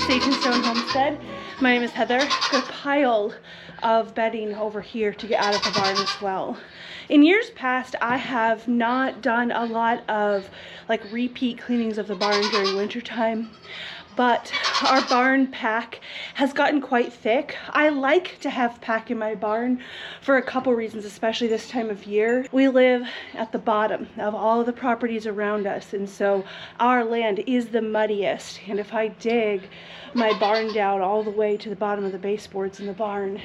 Sage and Stone Homestead. My name is Heather. Got a pile of bedding over here to get out of the barn as well. In years past, I have not done a lot of like repeat cleanings of the barn during winter time, but our barn pack has gotten quite thick. I like to have pack in my barn for a couple reasons, especially this time of year. We live at the bottom of all of the properties around us, and so our land is the muddiest. And if I dig my barn down all the way to the bottom of the baseboards in the barn,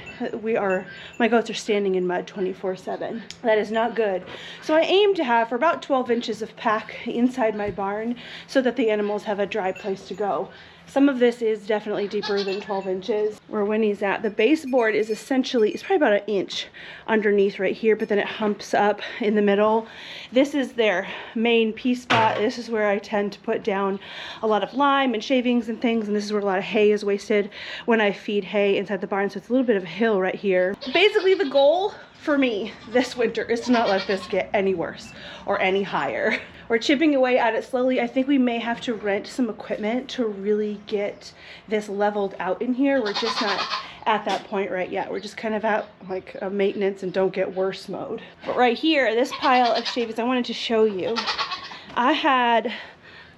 my goats are standing in mud 24/7. That is not good. So I aim to have for about 12 inches of pack inside my barn so that the animals have a dry place to go. Some of this is definitely deeper than 12 inches. Where Winnie's at, the baseboard is essentially, it's probably about 1 inch underneath right here, but then it humps up in the middle. This is their main pee spot. This is where I tend to put down a lot of lime and shavings and things, and this is where a lot of hay is wasted when I feed hay inside the barn, so it's a little bit of a hill right here. Basically, the goal for me this winter is to not let this get any worse or any higher. We're chipping away at it slowly. I think we may have to rent some equipment to really get this leveled out in here. We're just not at that point right yet. We're just kind of at like a maintenance and don't get worse mode. But right here, this pile of shavings, I wanted to show you. I had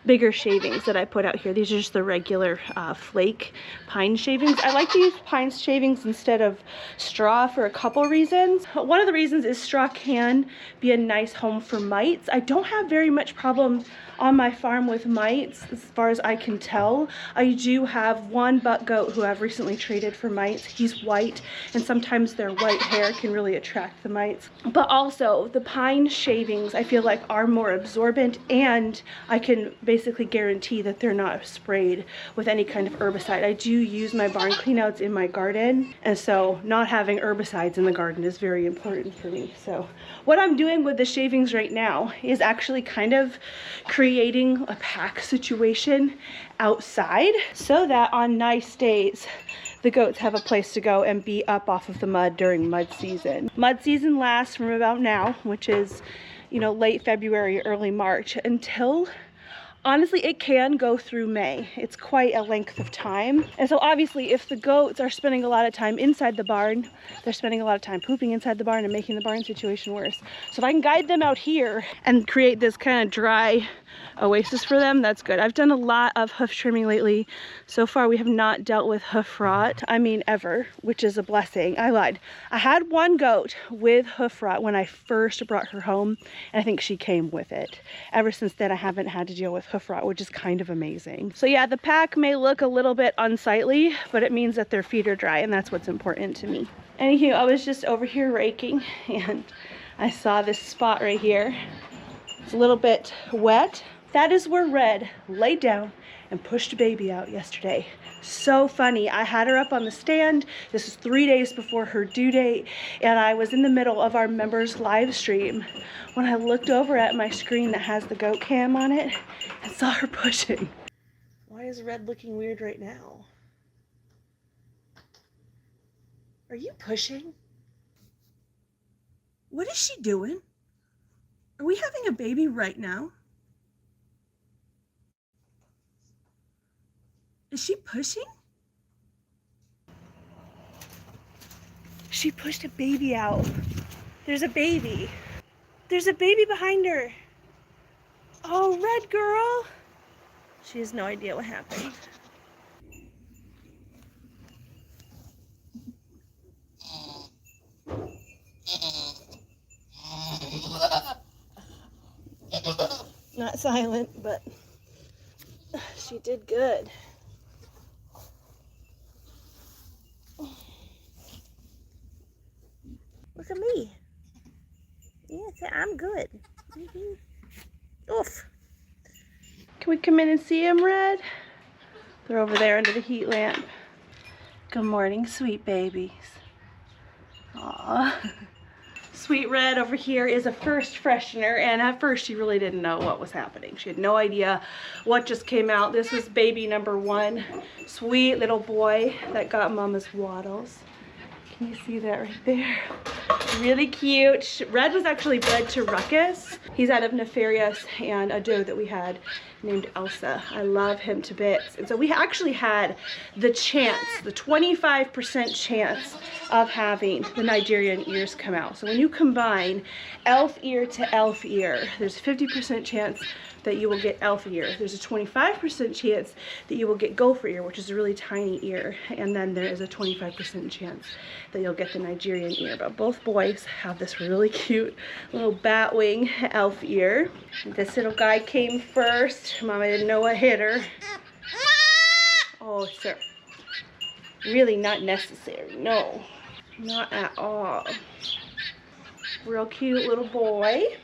bigger shavings that I put out here. These are just the regular flake pine shavings. I like to use pine shavings instead of straw for a couple reasons. One of the reasons is straw can be a nice home for mites. I don't have very much problem on my farm with mites as far as I can tell. I do have one buck goat who I've recently treated for mites. He's white, and sometimes their white hair can really attract the mites. But also the pine shavings I feel like are more absorbent, and I can basically guarantee that they're not sprayed with any kind of herbicide. I do use my barn cleanouts in my garden, and so not having herbicides in the garden is very important for me. So what I'm doing with the shavings right now is actually kind of creating a pack situation outside so that on nice days the goats have a place to go and be up off of the mud during mud season. Mud season lasts from about now, which is, you know, late February, early March, until honestly, it can go through May. It's quite a length of time. And so obviously if the goats are spending a lot of time inside the barn, they're spending a lot of time pooping inside the barn and making the barn situation worse. So if I can guide them out here and create this kind of dry oasis for them, that's good. I've done a lot of hoof trimming lately. So far we have not dealt with hoof rot, I mean ever, which is a blessing. I lied. I had one goat with hoof rot when I first brought her home, and I think she came with it. Ever since then I haven't had to deal with hoof rot, which is kind of amazing. So yeah, the pack may look a little bit unsightly, but it means that their feet are dry, and that's what's important to me. Anywho, I was just over here raking and I saw this spot right here. It's a little bit wet. That is where Red laid down and pushed a baby out yesterday. So funny. I had her up on the stand. This was 3 days before her due date, and I was in the middle of our members live stream when I looked over at my screen that has the goat cam on it and saw her pushing. Why is Red looking weird right now? Are you pushing? What is she doing? Are we having a baby right now? Is she pushing? She pushed a baby out. There's a baby. There's a baby behind her. Oh, Red girl. She has no idea what happened. Not silent, but she did good. Look at me. Yeah, I'm good. Oof. Can we come in and see him, Red? They're over there under the heat lamp. Good morning, sweet babies. Aw. Sweet Red over here is a first freshener, and at first she really didn't know what was happening. She had no idea what just came out. This was baby number 1. Sweet little boy that got mama's waddles. Can you see that right there? Really cute. Red was actually bred to Ruckus. He's out of Nefarious and a doe that we had named Elsa. I love him to bits. And so we actually had the chance, the 25% chance of having the Nigerian ears come out. So when you combine elf ear to elf ear, there's a 50% chance that you will get elf ear. There's a 25% chance that you will get gopher ear, which is a really tiny ear. And then there is a 25% chance that you'll get the Nigerian ear. But both boys have this really cute little batwing elf ear. This little guy came first. Mama didn't know what hit her. Oh, sir. Really not necessary. No, not at all. Real cute little boy.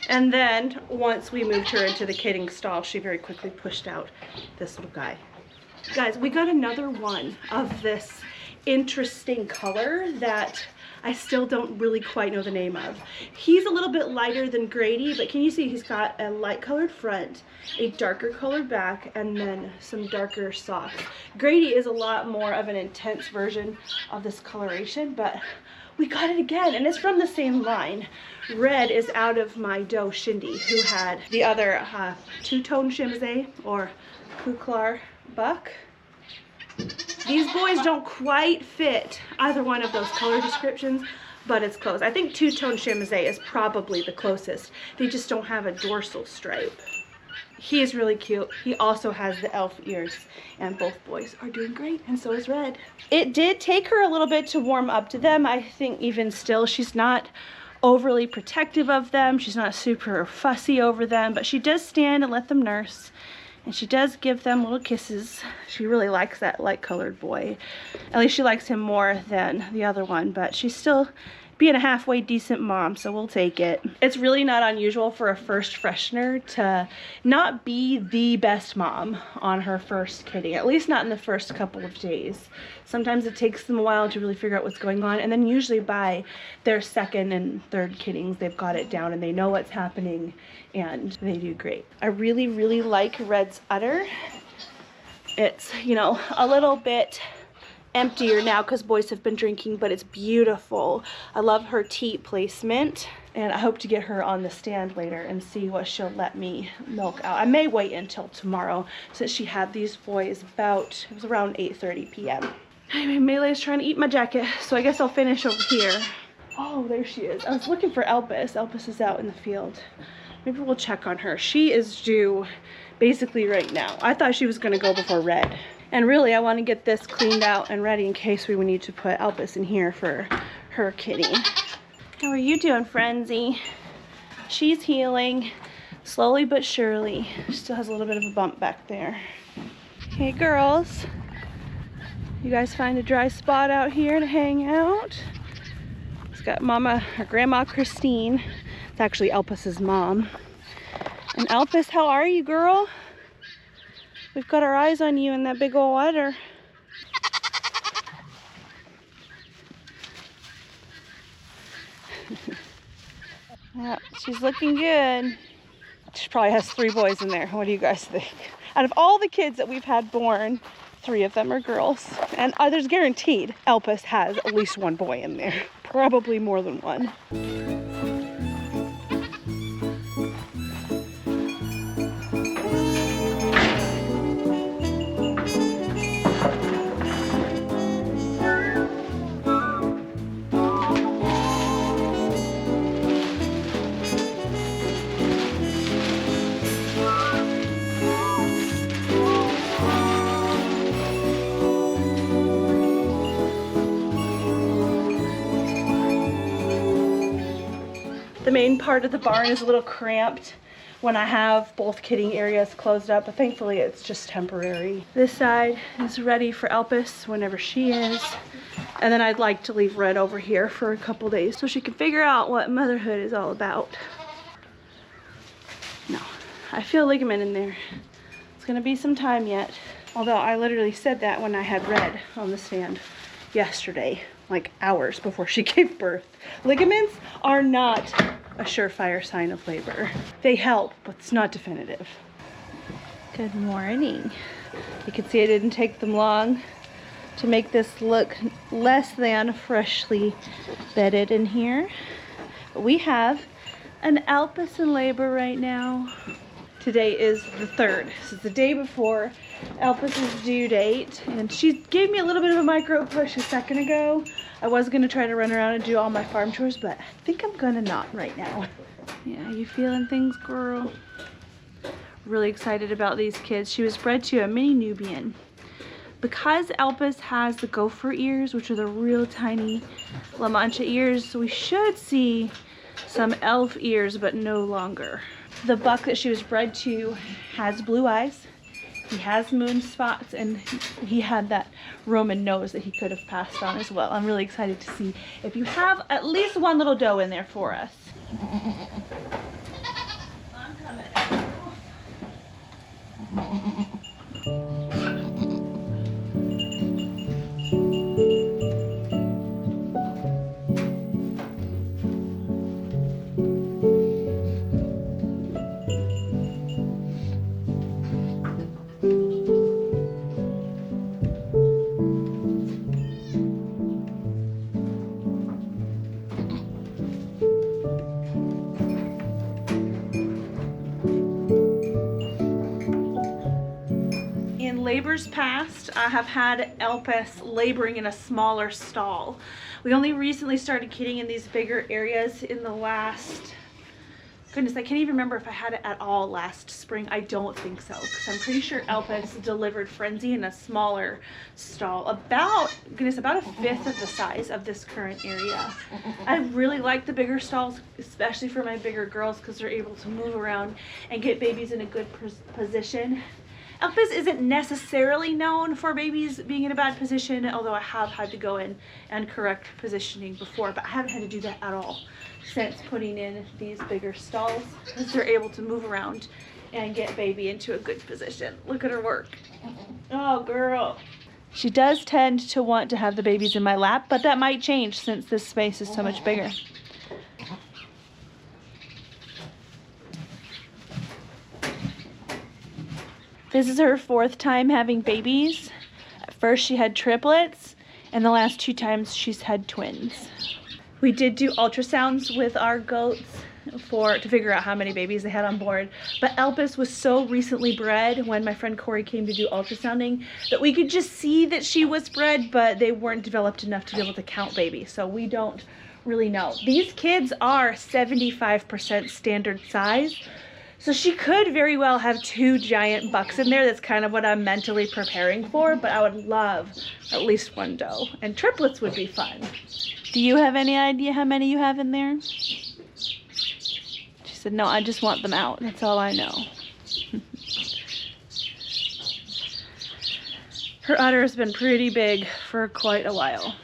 And then once we moved her into the kidding stall, she very quickly pushed out this little guy. Guys, we got another one of this interesting color that I still don't really quite know the name of. He's a little bit lighter than Grady, but can you see he's got a light colored front, a darker colored back, and then some darker socks. Grady is a lot more of an intense version of this coloration, but we got it again, and it's from the same line. Red is out of my doe Shindy, who had the other two-tone Shimze or Kuklar buck. These boys don't quite fit either one of those color descriptions, but it's close. I think two-tone Shimze is probably the closest. They just don't have a dorsal stripe. He is really cute. He also has the elf ears, and both boys are doing great, and so is Red. It did take her a little bit to warm up to them. I think even still, she's not overly protective of them. She's not super fussy over them, but she does stand and let them nurse, and she does give them little kisses. She really likes that light colored boy. At least she likes him more than the other one, but she's still being a halfway decent mom, so we'll take it. It's really not unusual for a first freshener to not be the best mom on her first kitty, at least not in the first couple of days. Sometimes it takes them a while to really figure out what's going on, and then usually by their second and third kittings, they've got it down and they know what's happening, and they do great. I really, really like Red's udder. It's, you know, a little bit emptier now because boys have been drinking, but it's beautiful. I love her teat placement, and I hope to get her on the stand later and see what she'll let me milk out. I may wait until tomorrow since she had these boys about, it was around 8:30 p.m. Anyway, Melee's trying to eat my jacket, so I guess I'll finish over here. Oh, there she is. I was looking for Elpis. Elpis is out in the field. Maybe we'll check on her. She is due basically right now. I thought she was going to go before Red. And really, I want to get this cleaned out and ready in case we would need to put Elpis in here for her kitty. How are you doing, Frenzy? She's healing slowly but surely. Still has a little bit of a bump back there. Hey, girls. You guys find a dry spot out here to hang out? It's got Mama, or Grandma Christine. It's actually Elpis's mom. And Elpis, how are you, girl? We've got our eyes on you in that big old udder. Yeah, she's looking good. She probably has 3 boys in there. What do you guys think? Out of all the kids that we've had born, 3 of them are girls. And there's guaranteed Elpis has at least 1 boy in there. Probably more than 1. The main part of the barn is a little cramped when I have both kidding areas closed up, but thankfully it's just temporary. This side is ready for Elpis whenever she is. And then I'd like to leave Red over here for a couple days so she can figure out what motherhood is all about. No, I feel ligament in there. It's gonna be some time yet. Although I literally said that when I had Red on the stand yesterday, like hours before she gave birth. Ligaments are not a surefire sign of labor. They help, but it's not definitive. Good morning. You can see it didn't take them long to make this look less than freshly bedded in here. We have an Alpus in labor right now. Today is the 3rd. This is the day before Alpus's due date, and she gave me a little bit of a micro push a second ago. I was gonna try to run around and do all my farm chores, but I think I'm gonna not right now. Yeah, you feeling things, girl? Really excited about these kids. She was bred to a mini Nubian. Because Alpus has the gopher ears, which are the real tiny La Mancha ears, we should see some elf ears, but no longer. The buck that she was bred to has blue eyes. He has moon spots, and he had that Roman nose that he could have passed on as well. I'm really excited to see if you have at least one little doe in there for us. I'm coming. Labors past, I have had Alpus laboring in a smaller stall. We only recently started kidding in these bigger areas in the last, goodness, I can't even remember if I had it at all last spring. I don't think so, because I'm pretty sure Alpus delivered Frenzy in a smaller stall, about a fifth of the size of this current area. I really like the bigger stalls, especially for my bigger girls, because they're able to move around and get babies in a good position. Alpus isn't necessarily known for babies being in a bad position, although I have had to go in and correct positioning before, but I haven't had to do that at all since putting in these bigger stalls, because they're able to move around and get baby into a good position. Look at her work. Oh, girl. She does tend to want to have the babies in my lap, but that might change since this space is so much bigger. This is her 4th time having babies. At first she had triplets, and the last 2 times she's had twins. We did do ultrasounds with our goats to figure out how many babies they had on board, but Alpus was so recently bred when my friend Corey came to do ultrasounding that we could just see that she was bred, but they weren't developed enough to be able to count babies, so we don't really know. These kids are 75% standard size, so she could very well have 2 giant bucks in there. That's kind of what I'm mentally preparing for, but I would love at least 1 doe. And triplets would be fun. Do you have any idea how many you have in there? She said, no, I just want them out. That's all I know. Her udder has been pretty big for quite a while.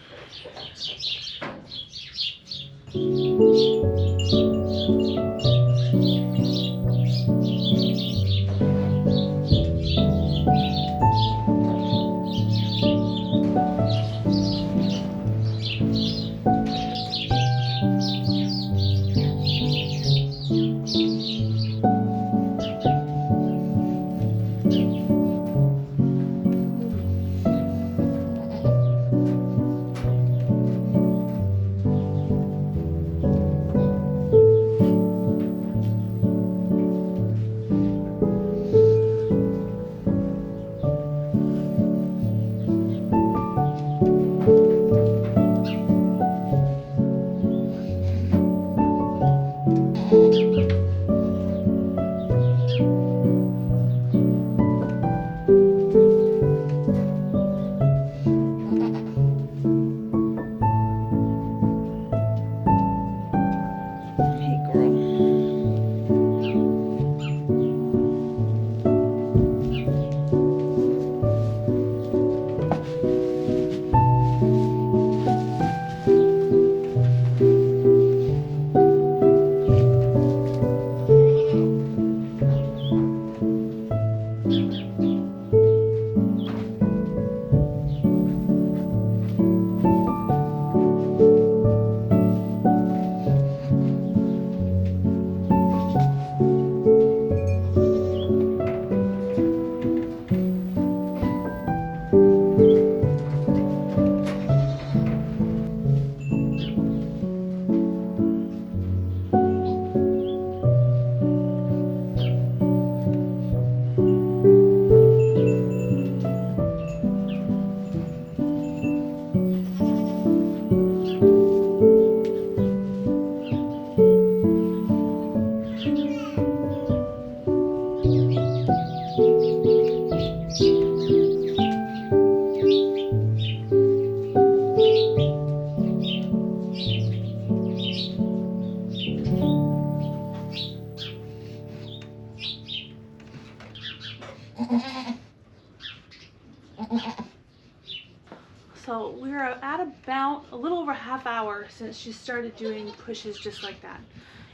So we're at about a little over a half hour since she started doing pushes just like that.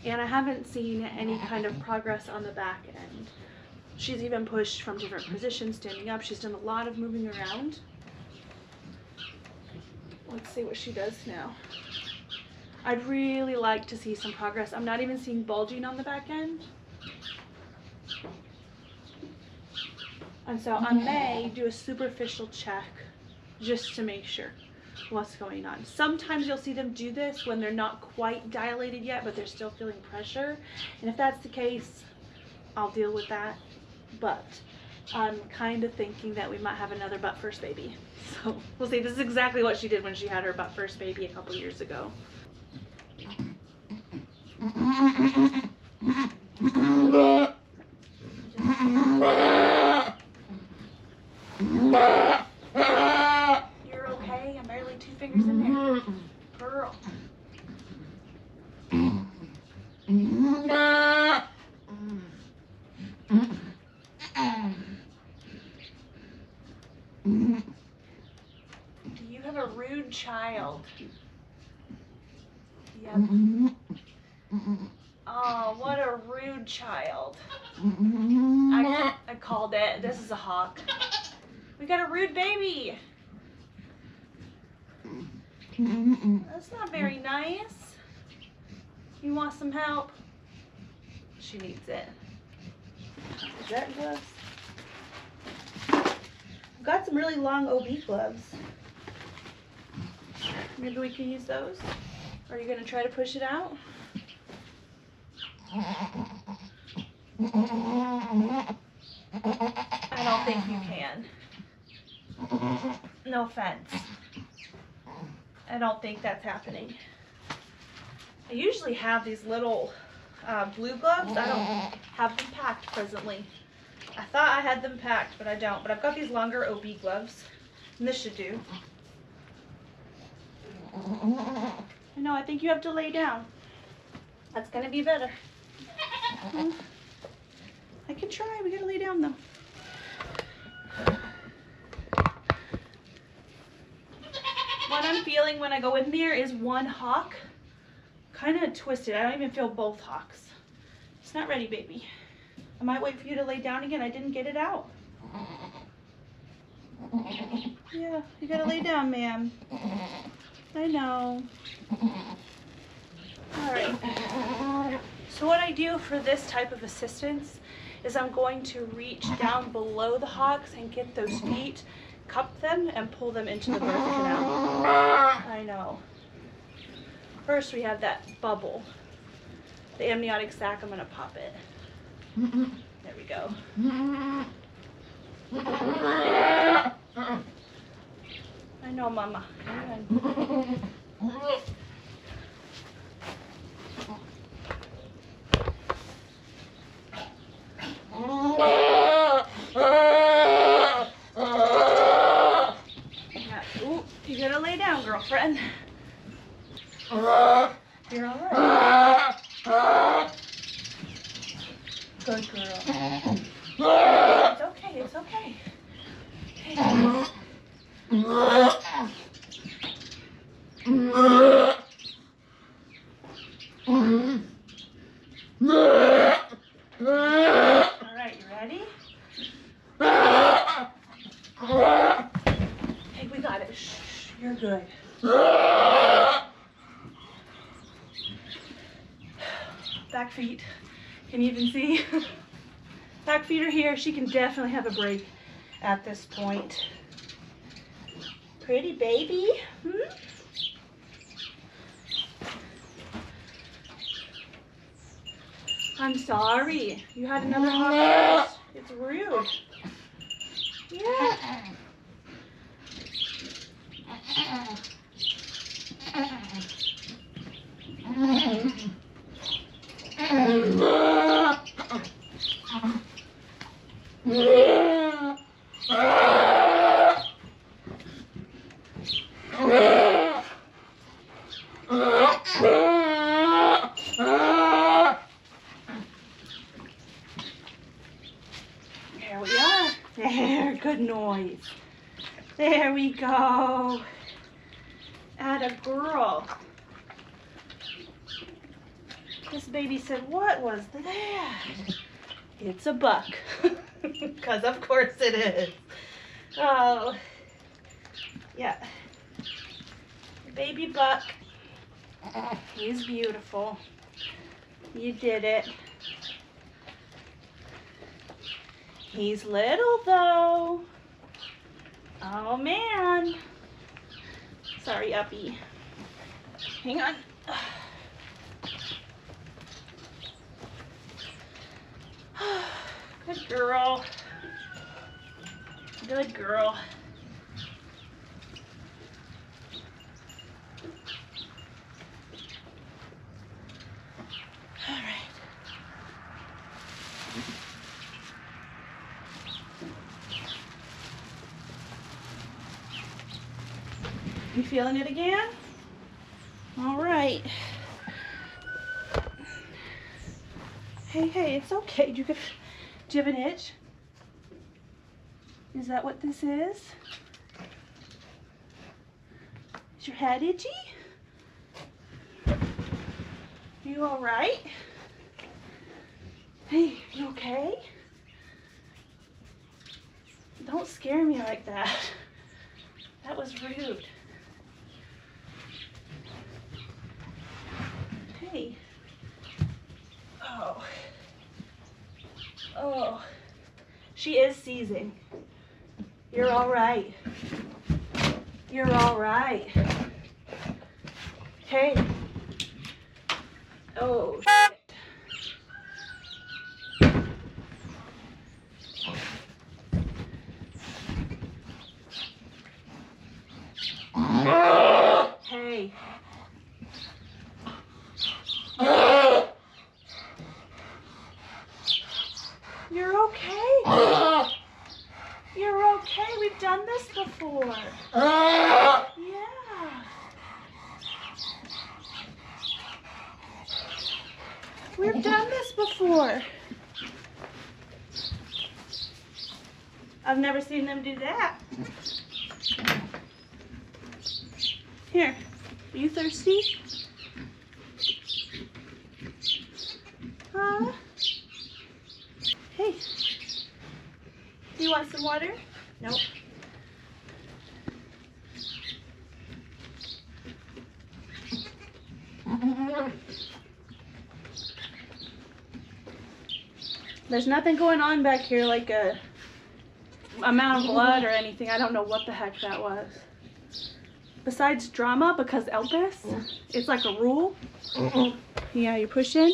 And I haven't seen any kind of progress on the back end. She's even pushed from different positions, standing up. She's done a lot of moving around. Let's see what she does now. I'd really like to see some progress. I'm not even seeing bulging on the back end. And so I may do a superficial check just to make sure what's going on. Sometimes you'll see them do this when they're not quite dilated yet, but they're still feeling pressure. And if that's the case, I'll deal with that. But I'm kind of thinking that we might have another butt first baby. So we'll see. This is exactly what she did when she had her butt first baby a couple years ago. You're okay? I'm barely 2 fingers in there. Girl. You have a rude child. Yep. Oh, what a rude child. I called it. This is a hawk. We got a rude baby. That's not very nice. You want some help? She needs it. Is that gloves? I've got some really long OB gloves. Maybe we can use those? Are you going to try to push it out? I don't think you can. No offense. I don't think that's happening. I usually have these little blue gloves. I don't have them packed presently. I thought I had them packed, but I don't. But I've got these longer OB gloves, and this should do. No, I think you have to lay down. That's gonna be better. I can try. We gotta lay down though. What I'm feeling when I go in there is one hawk kind of twisted. I don't even feel both hawks. It's not ready, baby. I might wait for you to lay down again. I didn't get it out. Yeah, you gotta lay down, ma'am. I know. All right. So what I do for this type of assistance is I'm going to reach down below the hocks and get those feet, cup them, and pull them into the birth canal. I know. First we have that bubble. The amniotic sac, I'm going to pop it. There we go. I know, Mama. Come on. Yeah. Ooh, you gotta lay down, girlfriend. You're all right. Good girl. It's okay. It's okay. Okay. All right, you ready? Hey, we got it. Shh, you're good. Back feet. Can you even see? Back feet are here. She can definitely have a break at this point. Pretty baby. I'm sorry. You had another hawk. It's rude. Yeah. There we are. There, good noise. There we go. Atta girl. This baby said, what was that? It's a buck. Because of course it is. Oh, yeah. Baby buck. He's beautiful. You did it. He's little though. Oh man. Sorry, Uppy. Hang on. Good girl. Good girl. All right. You feeling it again? All right. Hey, it's okay. Do you have an itch? Is that what this is? Is your head itchy? You all right? Hey, you okay? Don't scare me like that. That was rude. Hey. Oh. Oh. She is seizing. You're all right. You're all right. Hey. Oh, shit. Hey. You're okay. You're okay. We've done this before. Yeah. We've done this before. I've never seen them do that. Here, are you thirsty? Huh? Hey, do you want some water? Nope. There's nothing going on back here like a amount of blood or anything. I don't know what the heck that was. Besides drama, because Elvis, it's like a rule. Yeah, you're pushing.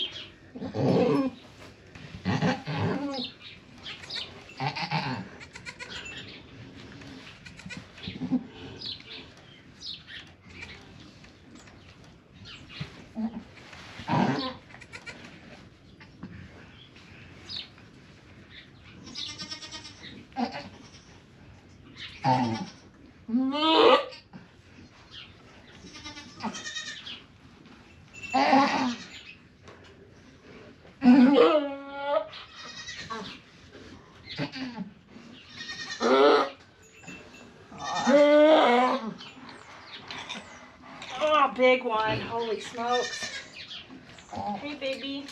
Oh, big one. Holy smokes. Hey, baby.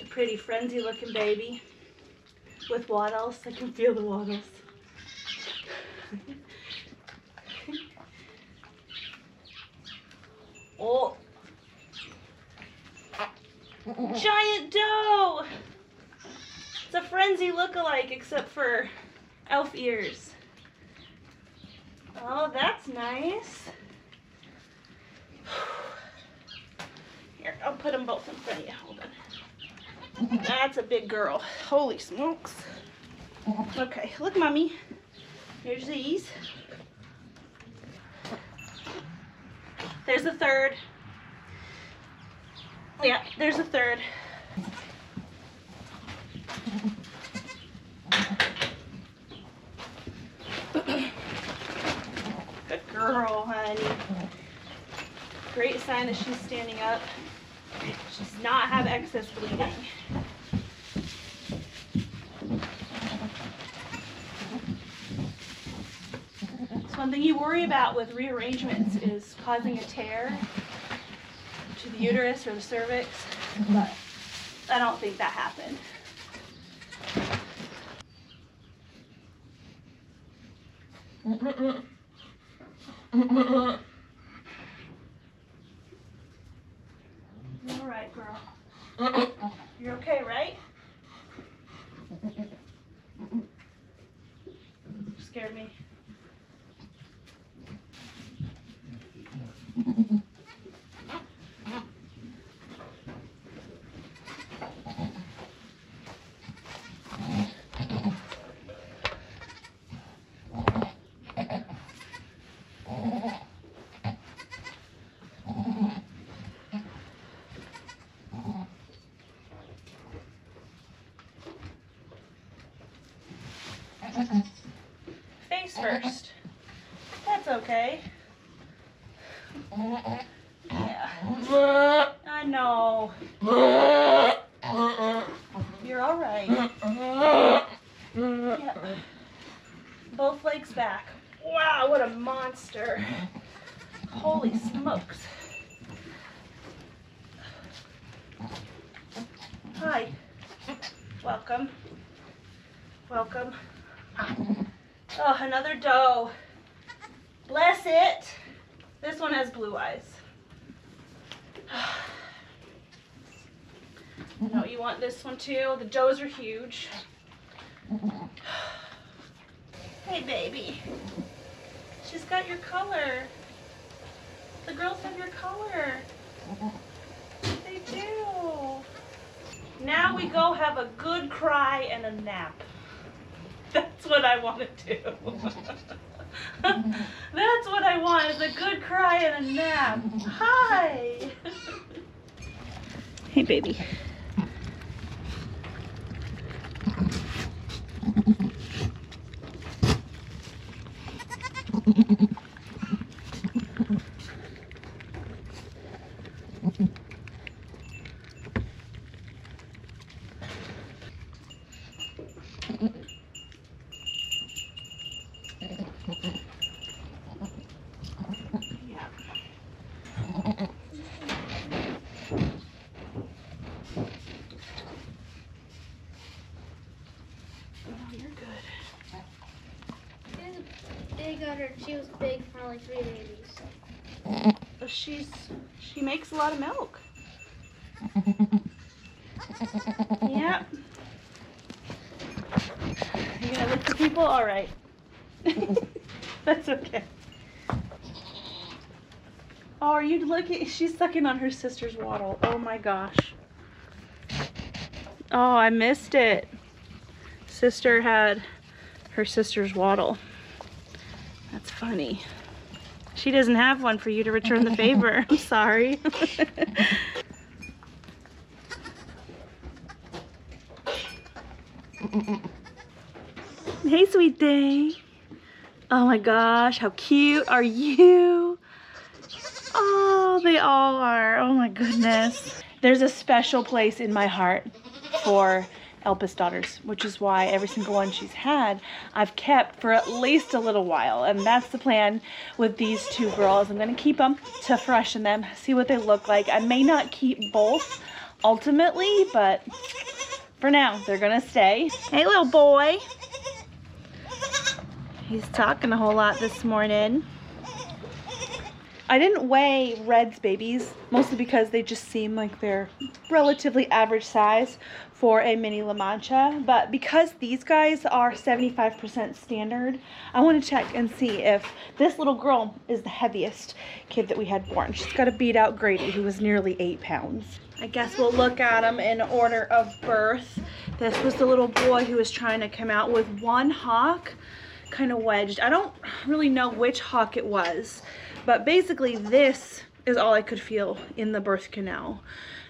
A pretty frenzy looking baby with waddles. I can feel the waddles. Oh. Giant doe! It's a frenzy look-alike except for elf ears. Oh, that's nice. Here, I'll put them both in front of you. Hold on. That's a big girl. Holy smokes. Okay, look, Mommy. Here's these. There's a third. Yeah, there's a third. Good girl, honey. Great sign that she's standing up. She does not have excess bleeding. So one thing you worry about with rearrangements is causing a tear to the uterus or the cervix, but I don't think that happened. All right, girl. You're okay, right? Scared me. Face first. That's okay. Yeah. I know. You're all right. Yeah. Both legs back. Wow, what a monster. Holy smokes. Hi. Welcome. Welcome. Oh, another doe. Bless it. This one has blue eyes. No, you want this one too. The does are huge. Hey, baby. She's got your color. The girls have your color. They do. Now we go have a good cry and a nap. That's what I want to do. That's what I want, is a good cry and a nap. Hi. Hey, baby. She was big for only 3 babies. She makes a lot of milk. Yep. You gonna lick the people? All right. That's okay. Oh, are you looking? She's sucking on her sister's waddle. Oh my gosh. Oh, I missed it. Sister had her sister's waddle. That's funny. She doesn't have one for you to return the favor. I'm sorry. Hey, sweet thing. Oh my gosh, how cute are you? Oh, they all are. Oh my goodness. There's a special place in my heart for Elpis daughters, which is why every single one she's had I've kept for at least a little while, and that's the plan with these two girls. I'm going to keep them to freshen them, see what they look like. I may not keep both ultimately, but for now they're going to stay. Hey, little boy. He's talking a whole lot this morning. I didn't weigh Red's babies, mostly because they just seem like they're relatively average size for a mini La Mancha. But because these guys are 75% standard, I want to check and see if this little girl is the heaviest kid that we had born. She's got to beat out Grady, who was nearly 8 pounds. I guess we'll look at them in order of birth. This was the little boy who was trying to come out with one hock kind of wedged. I don't really know which hock it was. But basically this is all I could feel in the birth canal.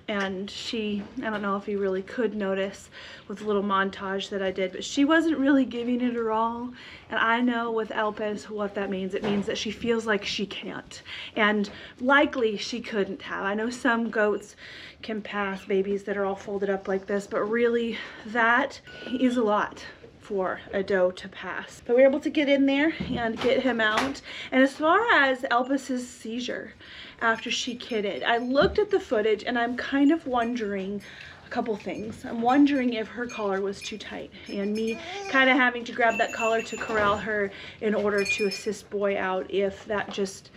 And she, I don't know if you really could notice with the little montage that I did, but she wasn't really giving it her all. And I know with Elpis what that means. It means that she feels like she can't. And likely she couldn't have. I know some goats can pass babies that are all folded up like this, but really that is a lot for a doe to pass. But we were able to get in there and get him out. And as far as Elpis's seizure after she kidded, I looked at the footage and I'm kind of wondering a couple things. I'm wondering if her collar was too tight and me kind of having to grab that collar to corral her in order to assist Boy out, if that just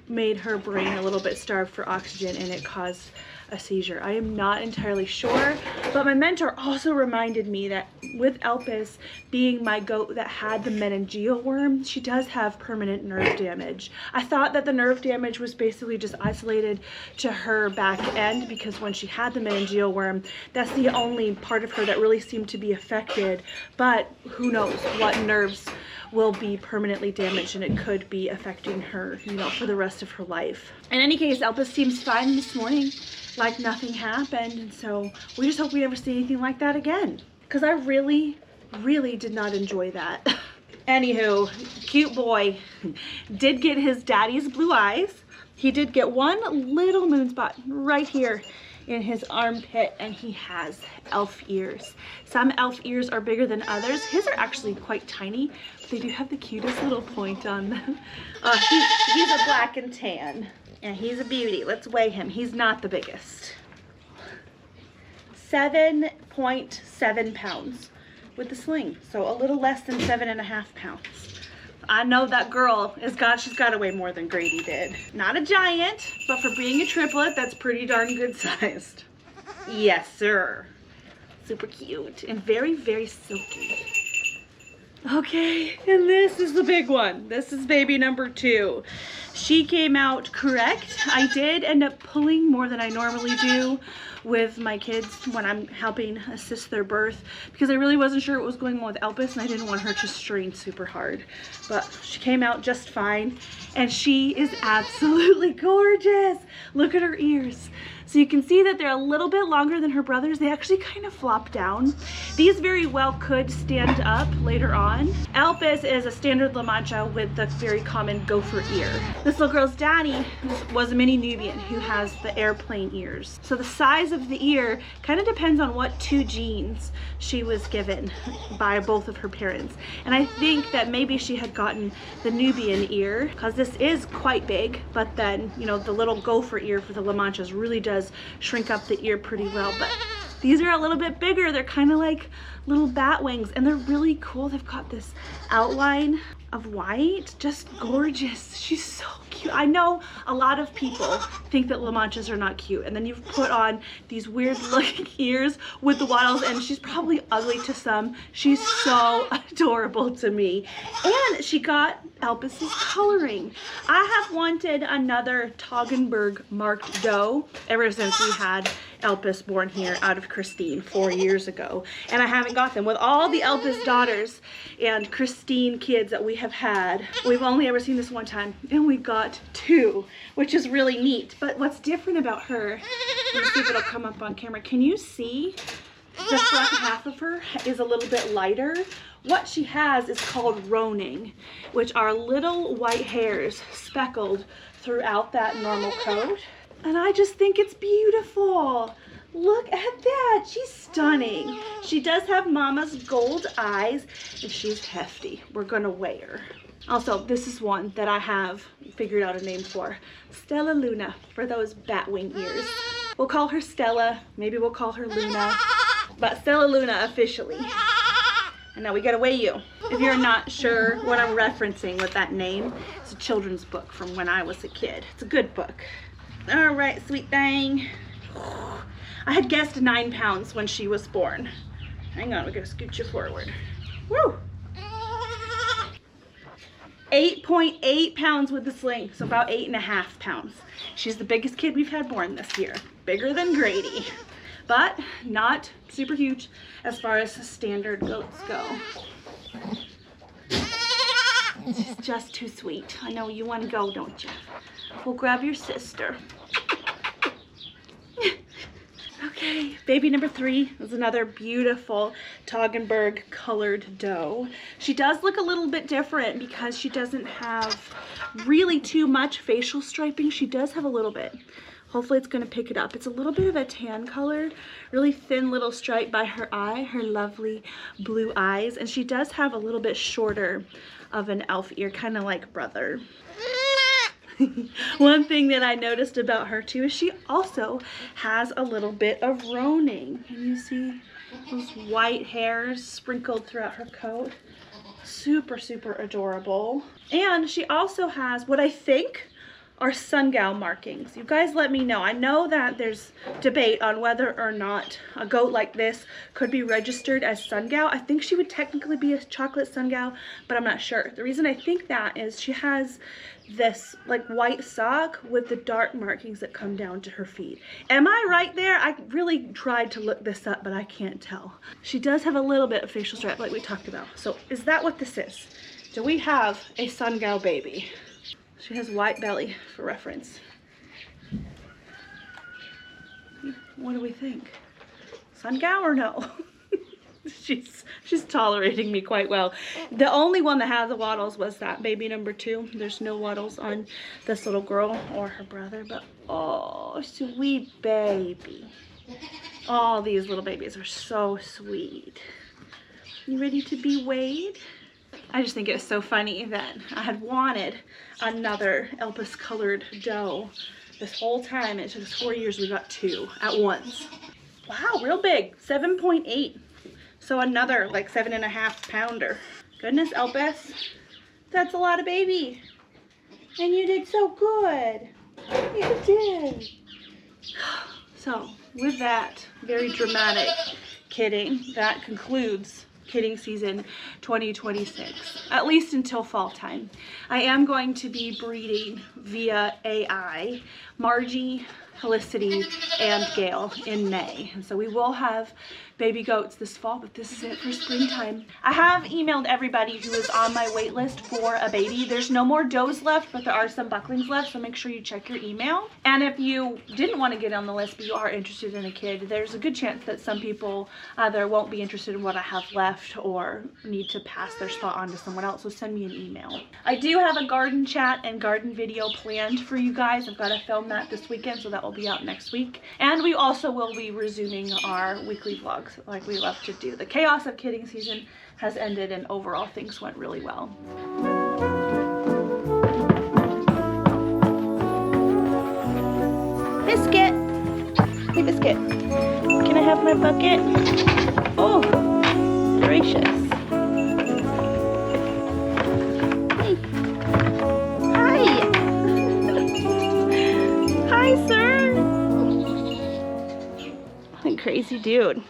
made her brain a little bit starved for oxygen and it caused a seizure. I am not entirely sure, but my mentor also reminded me that with Elpis being my goat that had the meningeal worm, she does have permanent nerve damage. I thought that the nerve damage was basically just isolated to her back end, because when she had the meningeal worm, that's the only part of her that really seemed to be affected, but who knows what nerves will be permanently damaged, and it could be affecting her, you know, for the rest of her life. In any case, Elpis seems fine this morning, like nothing happened, and so we just hope we never see anything like that again, because I really did not enjoy that. Anywho, cute boy did get his daddy's blue eyes. He did get one little moon spot right here in his armpit, and he has elf ears. Some elf ears are bigger than others. His are actually quite tiny, but they do have the cutest little point on them. He's a black and tan, and he's a beauty. Let's weigh him. He's not the biggest. 7.7 pounds with the sling, so a little less than 7.5 pounds. I know that girl she's got to weigh more than Grady did. Not a giant, but for being a triplet, that's pretty darn good sized. Yes, sir. Super cute and very silky. Okay, and this is the big one. This is baby number 2. She came out correct. I did end up pulling more than I normally do with my kids when I'm helping assist their birth, because I really wasn't sure what was going on with Elpis and I didn't want her to strain super hard. But she came out just fine, and she is absolutely gorgeous. Look at her ears. So you can see that they're a little bit longer than her brothers. They actually kind of flop down. These very well could stand up later on. Elpis is a standard La Mancha with the very common gopher ear. This little girl's daddy was a mini Nubian who has the airplane ears. So the size of the ear kind of depends on what 2 genes she was given by both of her parents. And I think that maybe she had gotten the Nubian ear, because this is quite big, but then, you know, the little gopher ear for the La Manchas really does shrink up the ear pretty well. But these are a little bit bigger. They're kind of like little bat wings, and they're really cool. They've got this outline of white. Just gorgeous. She's so cute. I know a lot of people think that La Manchas are not cute, and then you've put on these weird looking ears with the wattles, and she's probably ugly to some. She's so adorable to me. And she got Elpis's coloring. I have wanted another Toggenburg marked doe ever since we had Elpis born here out of Christine 4 years ago, and I haven't got them. With all the Elpis daughters and Christine kids that we have had, we've only ever seen this one time, and we got 2, which is really neat. But what's different about her, let's see if it'll come up on camera. Can you see the front half of her is a little bit lighter? What she has is called roning, which are little white hairs speckled throughout that normal coat. And I just think it's beautiful. Look at that. She's stunning. She does have mama's gold eyes, and she's hefty. We're gonna weigh her. Also, this is one that I have figured out a name for. Stella Luna, for those batwing ears. We'll call her Stella. Maybe we'll call her Luna. But Stella Luna officially. And now we gotta weigh you. If you're not sure what I'm referencing with that name, it's a children's book from when I was a kid. It's a good book. All right, sweet thing. I had guessed 9 pounds when she was born. Hang on, we're gonna scoot you forward. Woo! 8.8 pounds with the sling, so about 8.5 pounds. She's the biggest kid we've had born this year. Bigger than Grady, but not super huge as far as standard goats go. She's just too sweet. I know you want to go, don't you? We'll grab your sister. Okay, baby number 3 is another beautiful Toggenburg colored doe. She does look a little bit different because she doesn't have really too much facial striping. She does have a little bit. Hopefully it's going to pick it up. It's a little bit of a tan color, really thin little stripe by her eye, her lovely blue eyes. And she does have a little bit shorter of an elf ear, kind of like Brother. One thing that I noticed about her too is she also has a little bit of roaning. Can you see those white hairs sprinkled throughout her coat? Super, super adorable. And she also has what I think are sungow markings. You guys let me know. I know that there's debate on whether or not a goat like this could be registered as sungow. I think she would technically be a chocolate sungow, but I'm not sure. The reason I think that is she has this like white sock with the dark markings that come down to her feet. Am I right there? I really tried to look this up, but I can't tell. She does have a little bit of facial stripe like we talked about. So is that what this is? Do we have a sungow baby? She has white belly for reference. What do we think? Sungow or no? She's tolerating me quite well. The only one that has the wattles was that baby number 2. There's no wattles on this little girl or her brother, but oh, sweet baby. All these little babies are so sweet. You ready to be weighed? I just think it's so funny that I had wanted another Elpis colored doe this whole time. It took us 4 years, we got 2 at once. Wow, real big, 7.8. So another like 7.5 pounder. Goodness, Elpis, that's a lot of baby. And you did so good. You did. So with that very dramatic kidding, that concludes kidding season 2026, at least until fall time. I am going to be breeding via AI Margie, Felicity, and Gale in May. And so we will have baby goats this fall, but this is it for springtime. I have emailed everybody who is on my wait list for a baby. There's no more does left, but there are some bucklings left, so make sure you check your email. And if you didn't want to get on the list, but you are interested in a kid, there's a good chance that some people either won't be interested in what I have left or need to pass their spot on to someone else, so send me an email. I do have a garden chat and garden video planned for you guys. I've got to film that this weekend, so that will be out next week. And we also will be resuming our weekly vlogs like we love to do. The chaos of kidding season has ended and overall things went really well. Biscuit! Hey Biscuit, can I have my bucket? Oh, gracious. Hey. Hi! Hi, sir! What a crazy dude.